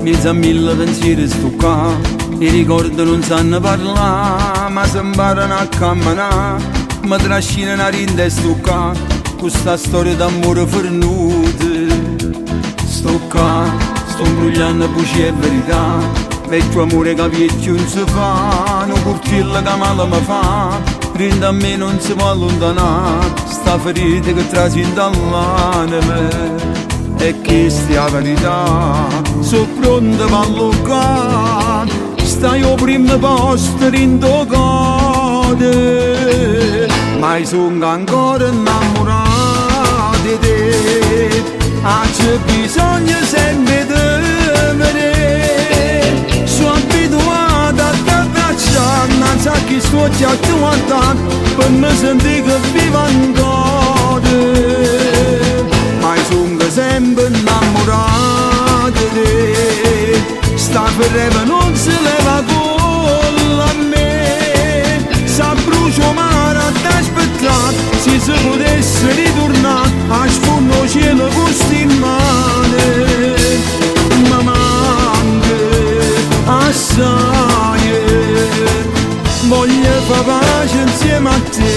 mezzo a mille pensieri sto qua, i ricordi non sanno parlare, ma si imparano a camminare, mi trascinano a rinde sto qua, questa storia d'amore fornuta. Sto qua, sto imbrugliando bugie e verità, vecchio amore che vecchio non si fa, un curtillo che male mi fa, rinde a me non si può allontanare, sta ferita che trasinda all'anima. E questa è la verità, sono pronto per allocare, stai al primo posto in tuo cuore, ma sono ancora innamorato di te, c'è bisogno sempre di me, sono abituato a t'abbracciare, non so chi sto già a guardare, per me sentire che vivo ancora. Ma sono sempre innamorato di te, sta ferreva non si leva con a me, sa brucio mare a t'aspettare, se si potesse ritornare a sfondo cielo gusto in mano, ma manca assai, voglio fare pace insieme a te.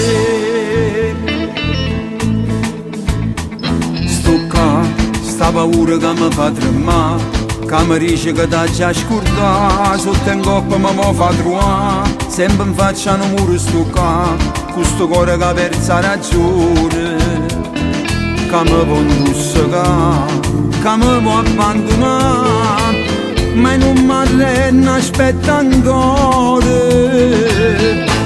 Sta paura che mi fa tremare, che mi dice che t'ha già scordato, sotto in coppa mi fa trovare, sempre mi facciano muro sto qua, questo cuore che persa ragione, che mi può indossare, che mi può abbandonare, ma non mi arrendo, aspetta ancora,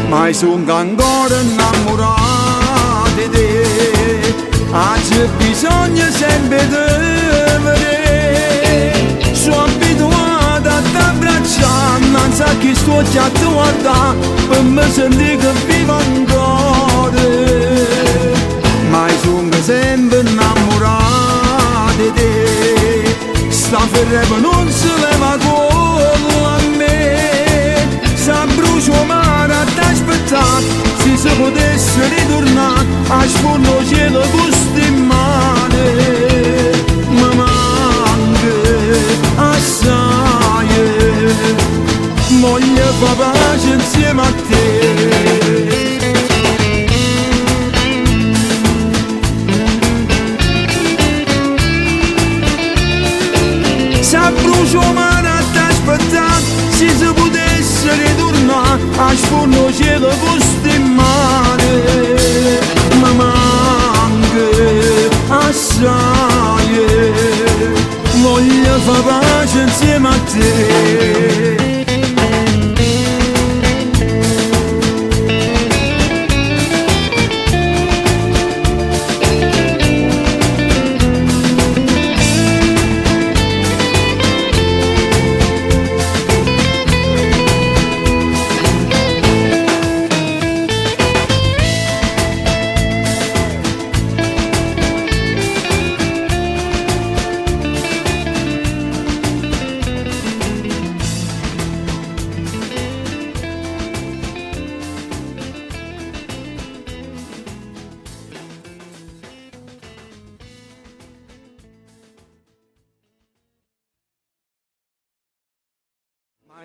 ma sono ancora innamorato di te. C'è bisogno sempre di me, sono abituato a t'abbracciare, non so chi sto già a guardare, per me sentire che vivo ancora, ma sono sempre innamorato di te, sta ferreva non si leva con a me, sa brucio mare a t'aspettare, se si potesse ritornare a sfondo cielo gusto in mano, ma manca assai, voglio fare pace insieme a te. Sa brucio mare a t'aspettare, se si potesse ritornare a sfondo cielo gusto in mano, ma manca assai, voglio fare pace insieme a te.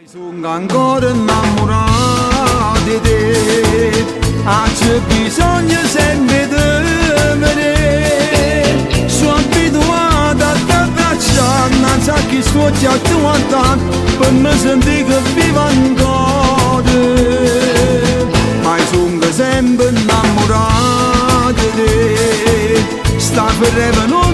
Sono ancora innamorato di te, c'è bisogno sempre di me, sono abituato a t'abbracciare, non so chi sto già a guardare, per me sentire che vivo ancora, ma sono sempre innamorato di te, sta ferreva non